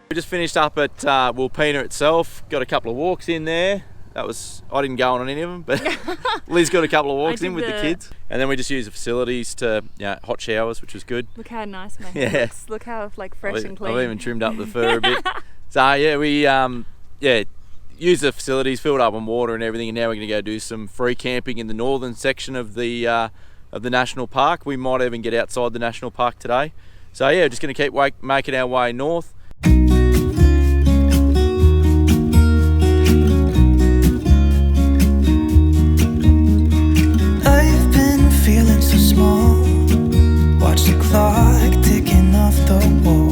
We just finished up at Wilpena itself, got a couple of walks in there. That was, I didn't go on any of them, but Liz got a couple of walks in with the kids. And then we just used the facilities to, hot showers, which was good. Look how nice my hair looks. Look how fresh and clean. I've even trimmed up the fur a bit. So yeah, we used the facilities, filled up on water and everything, and now we're going to go do some free camping in the northern section of the national park. We might even get outside the national park today. So yeah, just going to keep making our way north. Watch the clock ticking off the wall,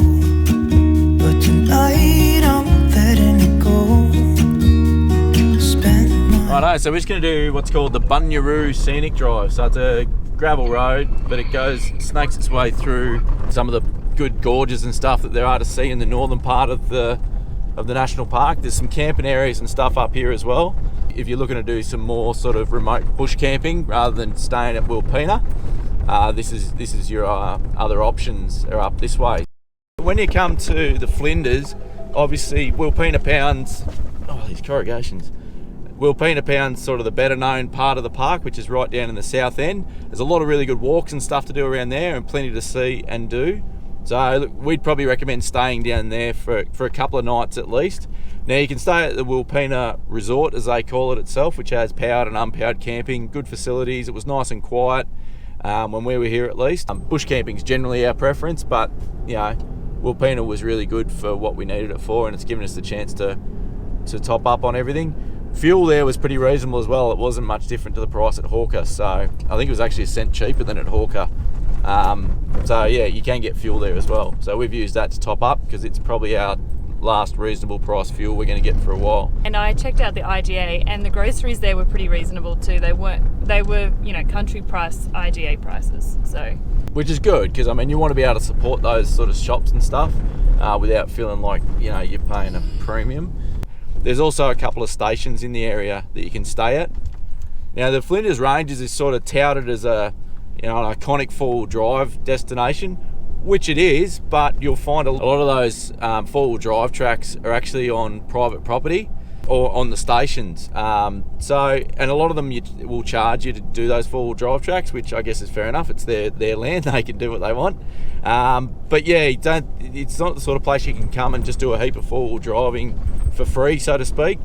but tonight I'm letting it go. Righto, so we're just going to do what's called the Bunyeroo Scenic Drive. So it's a gravel road, but it snakes its way through some of the good gorges and stuff that there are to see in the northern part of the national park. There's some camping areas and stuff up here as well. If you're looking to do some more sort of remote bush camping rather than staying at Wilpena, this is your other options are up this way. When you come to the Flinders, obviously Wilpena Pound's, these corrugations. Wilpena Pound's sort of the better known part of the park, which is right down in the south end. There's a lot of really good walks and stuff to do around there and plenty to see and do. So look, we'd probably recommend staying down there for a couple of nights at least. Now you can stay at the Wilpena Resort, as they call it itself, which has powered and unpowered camping, good facilities. It was nice and quiet when we were here at least. Bush camping is generally our preference, but Wilpena was really good for what we needed it for, and it's given us the chance to top up on everything. Fuel there was pretty reasonable as well. It wasn't much different to the price at Hawker, so I think it was actually a cent cheaper than at Hawker. So yeah, you can get fuel there as well. So we've used that to top up because it's probably our last reasonable price fuel we're going to get for a while. And I checked out the IGA, and the groceries there were pretty reasonable too. They were country price IGA prices. So which is good, because I mean you want to be able to support those sort of shops and stuff without feeling like you're paying a premium. There's also a couple of stations in the area that you can stay at. Now the Flinders Ranges is sort of touted as an iconic four-wheel drive destination, which it is, but you'll find a lot of those four-wheel drive tracks are actually on private property or on the stations. And a lot of them will charge you to do those four-wheel drive tracks, which I guess is fair enough. It's their land; they can do what they want. But yeah, it's not the sort of place you can come and just do a heap of four-wheel driving for free, so to speak.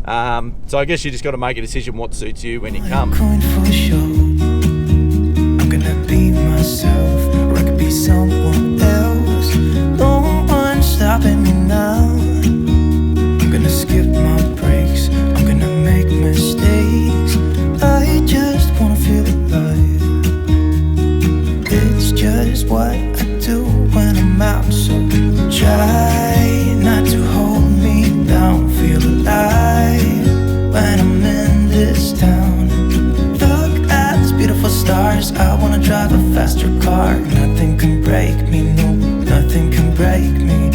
So I guess you just got to make a decision what suits you when you come. I'm gonna be myself, or I could be someone else. No one's stopping me now. I'm gonna skip my breaks, I'm gonna make mistakes. I just wanna feel alive. It's just what I do when I'm out, so try not to hold me down. Feel alive when I'm in this town. Look at these beautiful stars. I wanna drive a faster car. Nothing can break me, no, nothing can break me.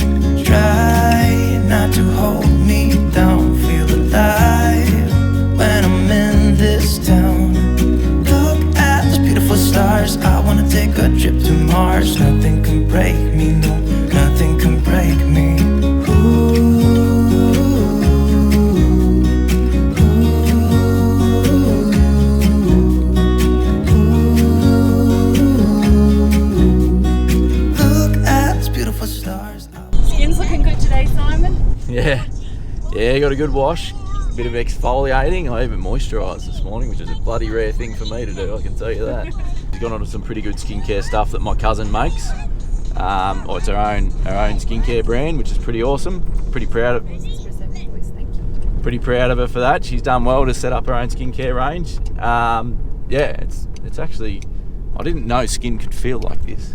Try not to hold me down. Feel alive when I'm in this town. Look at these beautiful stars. I wanna take a trip to Mars. Nothing can break me, no, nothing can break me. Yeah, got a good wash, a bit of exfoliating. I even moisturised this morning, which is a bloody rare thing for me to do, I can tell you that. She's gone on to some pretty good skincare stuff that my cousin makes. It's her own skincare brand, which is pretty awesome. Pretty proud of her for that. She's done well to set up her own skincare range. It's actually, I didn't know skin could feel like this.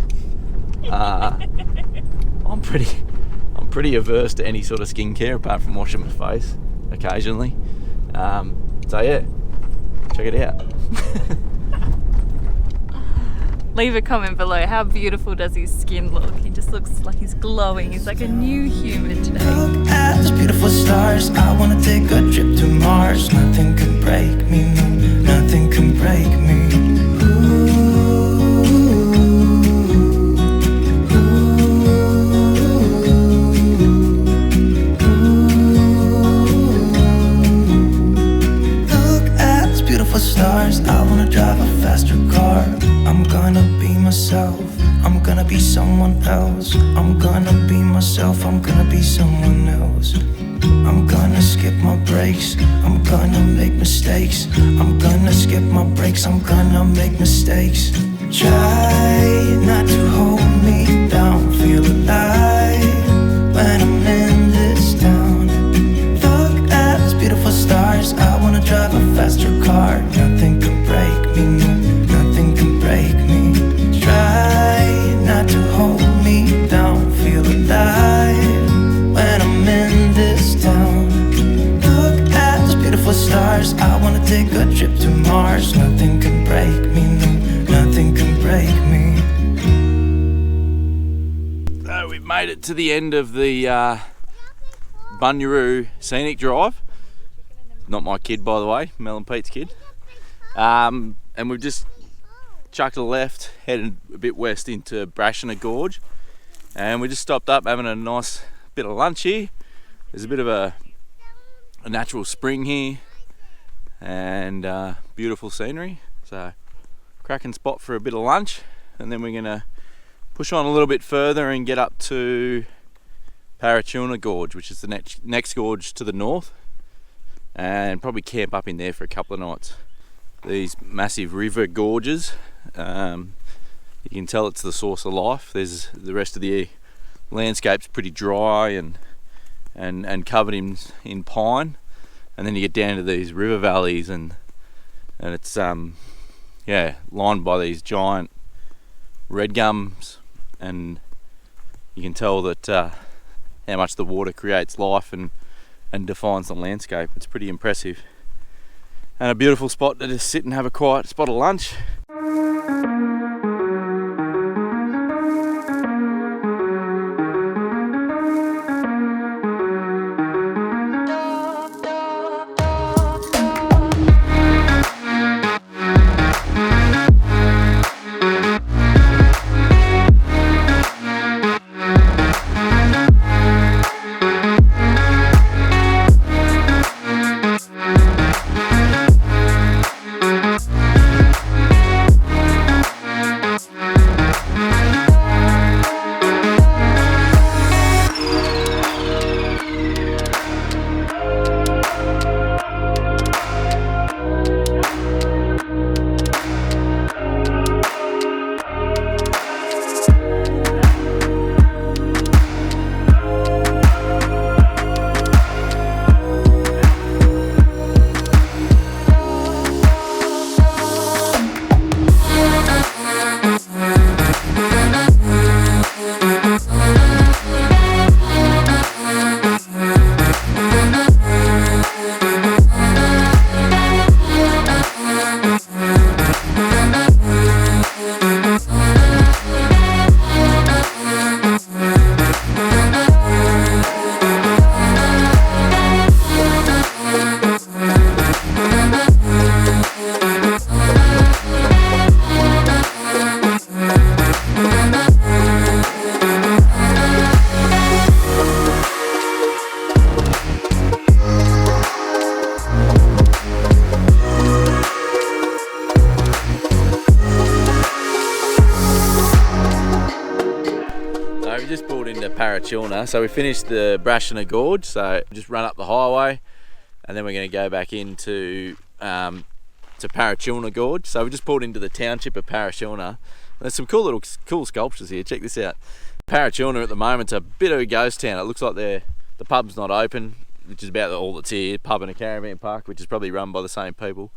I'm pretty averse to any sort of skincare apart from washing my face occasionally. So yeah, check it out. Leave a comment below. How beautiful does his skin look? He just looks like he's glowing. He's like a new human today. Look at this beautiful someone else. I'm gonna be myself, I'm gonna be someone else. I'm gonna skip my breaks, I'm gonna make mistakes. I'm gonna skip my breaks, I'm gonna make mistakes. Try not to hold me down, feel alive when I'm in this town. Look at those beautiful stars, I wanna drive a faster car. Nothing can break me, no, nothing can break me. Try not to hold me down, feel alive when I'm in this town. Look at those beautiful stars, I wanna take a trip to Mars. Nothing can break me, no, nothing can break me. So we've made it to the end of the Bunyeroo Scenic Drive. Not my kid, by the way, Mel and Pete's kid. And we've just chucked a left, headed a bit west into Brachina Gorge. And we just stopped up having a nice bit of lunch here. There's a bit of a natural spring here and beautiful scenery. So cracking spot for a bit of lunch, and then we're gonna push on a little bit further and get up to Parachilna Gorge, which is the next gorge to the north, and probably camp up in there for a couple of nights. These massive river gorges, you can tell it's the source of life. There's the rest of the landscape's pretty dry and covered in pine, and then you get down to these river valleys and it's lined by these giant red gums, and you can tell that how much the water creates life and defines the landscape. It's pretty impressive, and a beautiful spot to just sit and have a quiet spot of lunch. Just pulled into Parachilna, so we finished the Brachina Gorge, so just run up the highway and then we're going to go back into to Parachilna Gorge. So we just pulled into the township of Parachilna. There's some cool sculptures here, check this out. Parachilna at the moment's a bit of a ghost town. It looks like the pub's not open, which is about all that's here. Pub and a caravan park, which is probably run by the same people,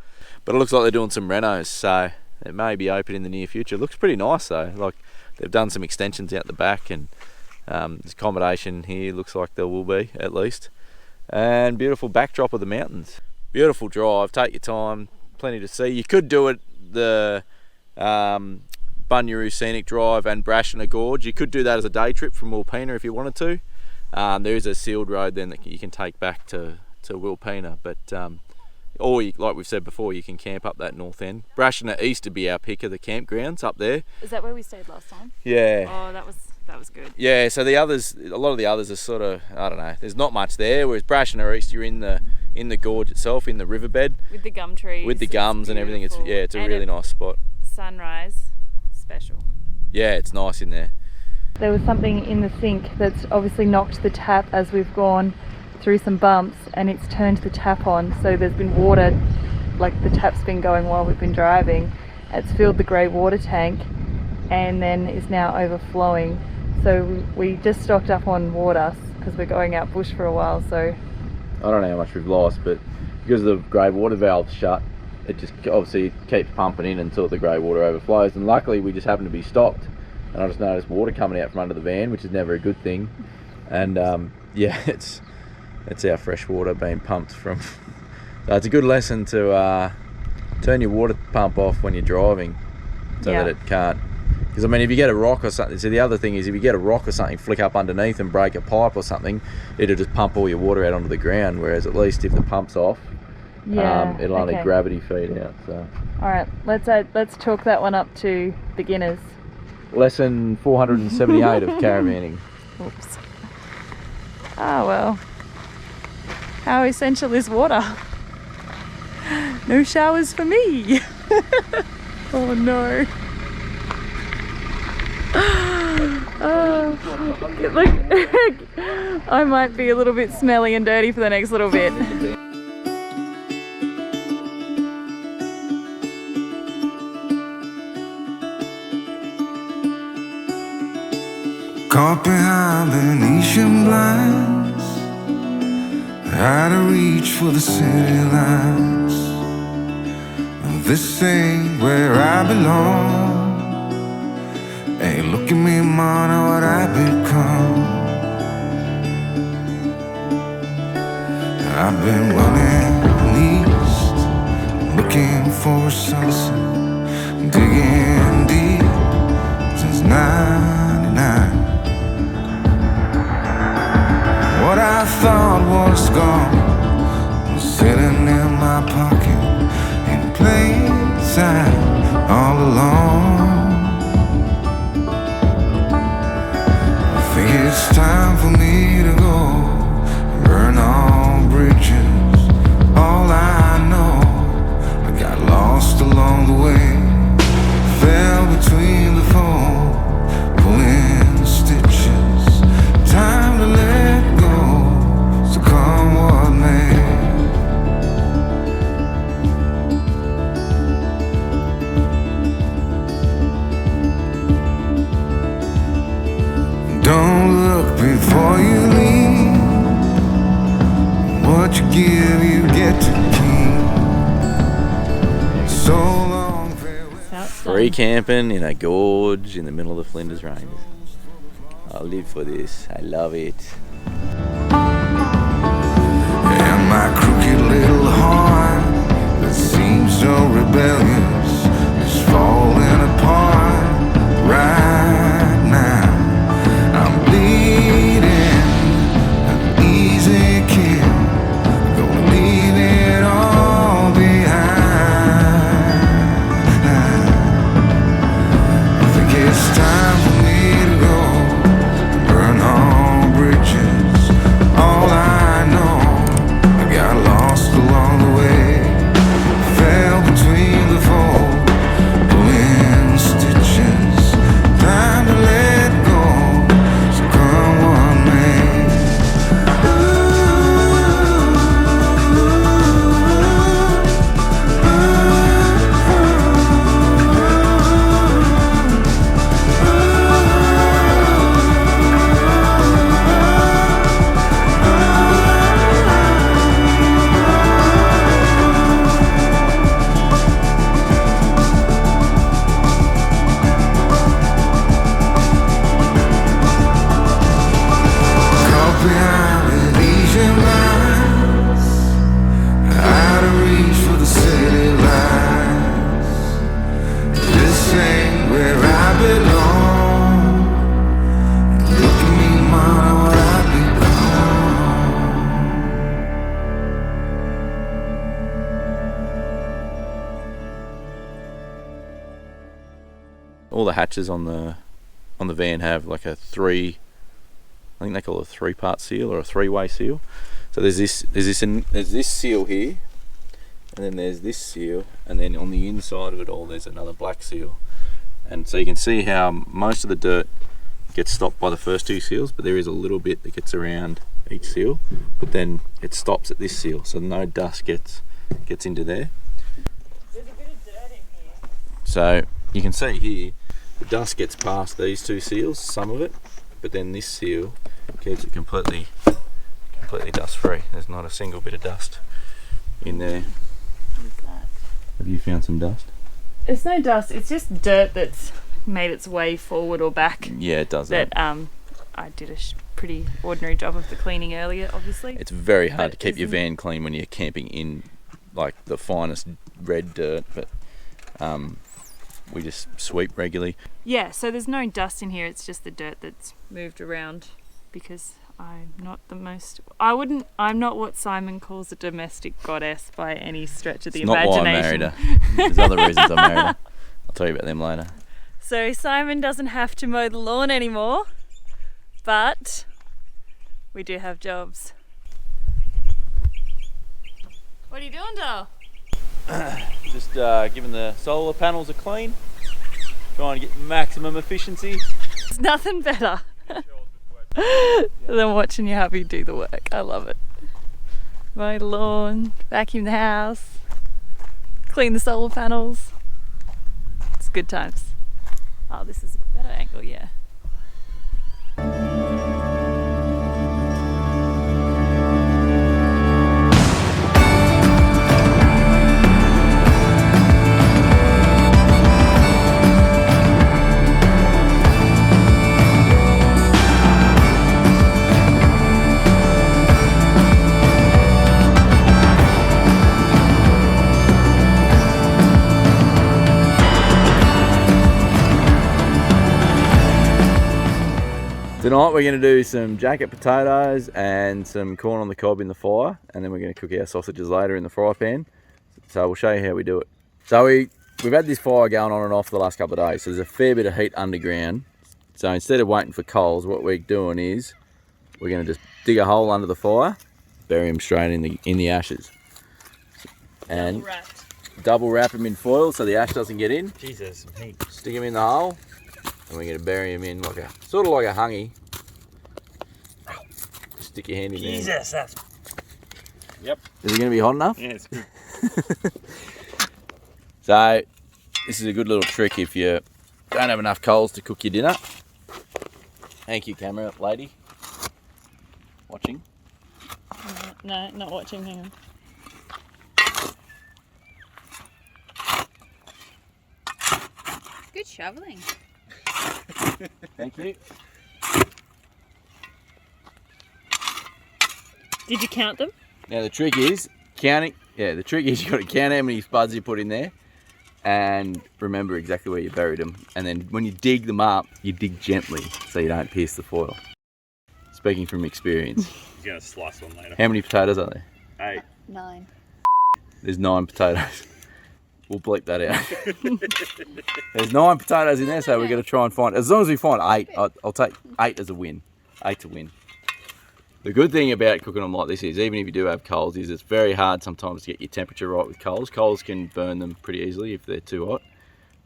but it looks like they're doing some renos, so it may be open in the near future. It looks pretty nice though, like they've done some extensions out the back, and there's accommodation here, looks like there will be at least, and beautiful backdrop of the mountains. Beautiful drive, take your time, plenty to see. You could do it the Bunyeroo Scenic Drive and Brachina Gorge. You could do that as a day trip from Wilpena if you wanted to. There is a sealed road then that you can take back to Wilpena, but or you, like we've said before, you can camp up that north end. Brachina East would be our pick of the campgrounds up there. Is that where we stayed last time? Yeah. Oh, that was good. Yeah, so the others, a lot of the others are sort of, I don't know, there's not much there, whereas Brachina East, you're in the gorge itself, in the riverbed. With the gum trees. With the gums and everything. It's a really nice spot. Sunrise, special. Yeah, it's nice in there. There was something in the sink that's obviously knocked the tap as we've gone through some bumps, and it's turned the tap on, so there's been water, like the tap's been going while we've been driving. It's filled the grey water tank and then is now overflowing. So we just stocked up on water because we're going out bush for a while. So I don't know how much we've lost, but because the grey water valve's shut, it just obviously keeps pumping in until the grey water overflows. And luckily we just happen to be stopped, and I just noticed water coming out from under the van, which is never a good thing. And yeah, it's our fresh water being pumped from. So it's a good lesson to turn your water pump off when you're driving, so that it can't. Because I mean, if you get a rock or something, so the other thing is if you get a rock or something flick up underneath and break a pipe or something, it'll just pump all your water out onto the ground. Whereas at least if the pump's off, it'll only gravity feed out. So. All right, let's chalk that one up to beginners. Lesson 478 of caravanning. Oops. Ah well. How essential is water? No showers for me. Oh no. Look, I might be a little bit smelly and dirty for the next little bit. Caught behind Venetian blinds, out of reach for the city lights. This ain't where I belong. Hey, look at me, man, what I've become. I've been running east, looking for a sunset, digging deep since '99. What I thought was gone was sitting in my pocket in plain sight all along. I think it's time for me to go, burn all bridges. All I know, I got lost along the way, fell between the foam, pulling stitches. Time to let go, so come what may. Don't look before you leave. What you give, you get to keep. So long, farewell. Free camping in a gorge in the middle of the Flinders Ranges. I live for this. I love it. And my crooked little heart that seems so rebellious is falling apart right now. I'm bleeding, an easy kill, gonna leave it all behind. I think it's time for me to go, burn all bridges. All I know, I got lost along the way, fell between the fold, pulling stitches. Time to let go, so come what may. Caught behind Venetian blinds, out of reach for the city lights. This ain't where I belong. Look at me, man, what I've become. All the hatches on the van have like a I think they call it a 3-part seal or a 3-way seal. So there's this seal here, and then there's this seal, and then on the inside of it all there's another black seal. And so you can see how most of the dirt gets stopped by the first 2 seals, but there is a little bit that gets around each seal, but then it stops at this seal, so no dust gets into there. There's a bit of dirt in here. So you can see here, the dust gets past these 2 seals, some of it, but then this seal keeps it completely dust free. There's not a single bit of dust in there. What's that? Have you found some dust? It's no dust, it's just dirt that's made its way forward or back. Yeah, it does That I did a pretty ordinary job of the cleaning earlier, obviously. It's very hard to keep your van clean when you're camping in like the finest red dirt, but we just sweep regularly. Yeah, so there's no dust in here, it's just the dirt that's moved around because I'm not I'm not what Simon calls a domestic goddess by any stretch of the imagination. Not why I married her. There's other reasons I married her. I'll tell you about them later. So Simon doesn't have to mow the lawn anymore, but we do have jobs. What are you doing, Dale? Just giving the solar panels a clean, trying to get maximum efficiency. There's nothing better than watching your hubby do the work. I love it. Mow the lawn, vacuum the house, clean the solar panels. It's good times. Oh, this is a better angle, yeah. Tonight we're going to do some jacket potatoes and some corn on the cob in the fire, and then we're going to cook our sausages later in the fry pan. So we'll show you how we do it. So we've had this fire going on and off the last couple of days, so there's a fair bit of heat underground. So instead of waiting for coals, what we're doing is we're going to just dig a hole under the fire, bury them straight in the ashes, and double wrap them in foil so the ash doesn't get in. Jesus, some heat. Stick them in the hole, and we're going to bury them in like a sort of like a hungy. Stick your hand in there. Jesus, that's... Yep. Is it going to be hot enough? Yeah, it's good. So, this is a good little trick if you don't have enough coals to cook your dinner. Thank you, camera lady. Watching. No, not watching, hang on. Good shoveling. Thank you. Did you count them? Now the trick is counting. Yeah, the trick is you got to count how many spuds you put in there, and remember exactly where you buried them. And then when you dig them up, you dig gently so you don't pierce the foil. Speaking from experience. He's going to slice one later. How many potatoes are there? 8. 9. There's 9 potatoes. We'll bleep that out. There's 9 potatoes in there, so we're going to try and find. As long as we find 8, I'll take 8 as a win. 8 to win. The good thing about cooking them like this is, even if you do have coals, is it's very hard sometimes to get your temperature right with coals. Coals can burn them pretty easily if they're too hot.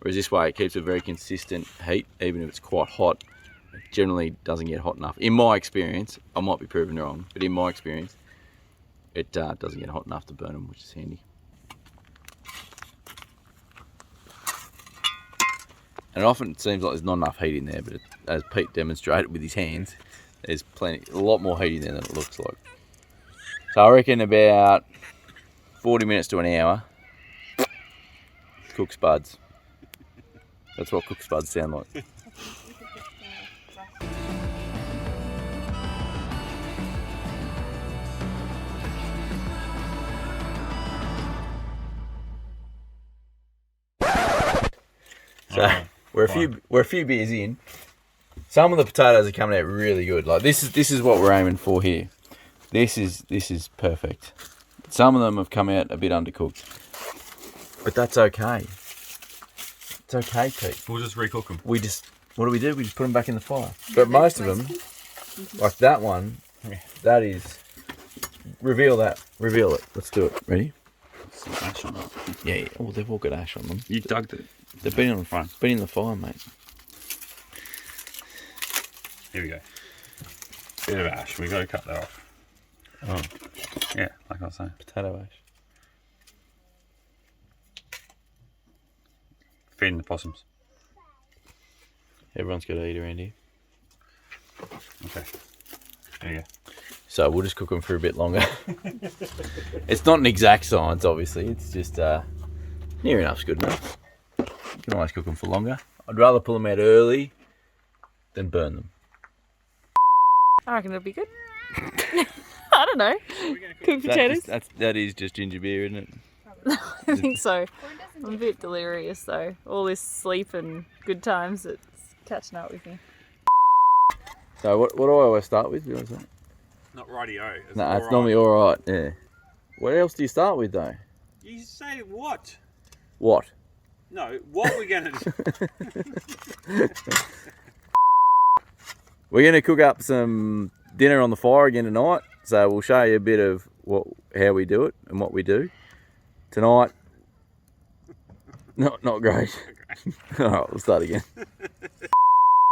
Whereas this way, it keeps a very consistent heat, even if it's quite hot. It generally doesn't get hot enough. In my experience, I might be proven wrong, but in my experience, it doesn't get hot enough to burn them, which is handy. And it often seems like there's not enough heat in there, but as Pete demonstrated with his hands, there's a lot more heat in there than it looks like. So I reckon about 40 minutes to an hour, cook spuds. That's what cooked spuds sound like. So we're a few beers in. Some of the potatoes are coming out really good. Like this is what we're aiming for here. This is perfect. Some of them have come out a bit undercooked, but that's okay. It's okay, Pete. We'll just recook them. What do? We just put them back in the fire. But most of them, like that one, that is. Reveal that. Reveal it. Let's do it. Ready? Some ash on it. Yeah. Oh, they've all got ash on them. You dug it. They've been in the fire, mate. Here we go. Bit of ash. We got to cut that off. Oh, Yeah, like I was saying. potato ash. Feeding the possums. Everyone's got to eat around here. Okay. There you go. So we'll just cook them for a bit longer. It's not an exact science, obviously. It's just near enough's good enough. You can always cook them for longer. I'd rather pull them out early than burn them. I reckon it'll be good. I don't know. Cooked potatoes? That is just ginger beer, isn't it? I think so. I'm a bit delirious though. All this sleep and good times, it's catching up with me. So what do I always start with? You know what Not rightio. No, it's normally alright, yeah. What else do you start with though? You say what? What? No, what we're going to do. We're going to cook up some dinner on the fire again tonight. So we'll show you a bit of how we do it and what we do. Tonight, not great. Alright, we'll start again.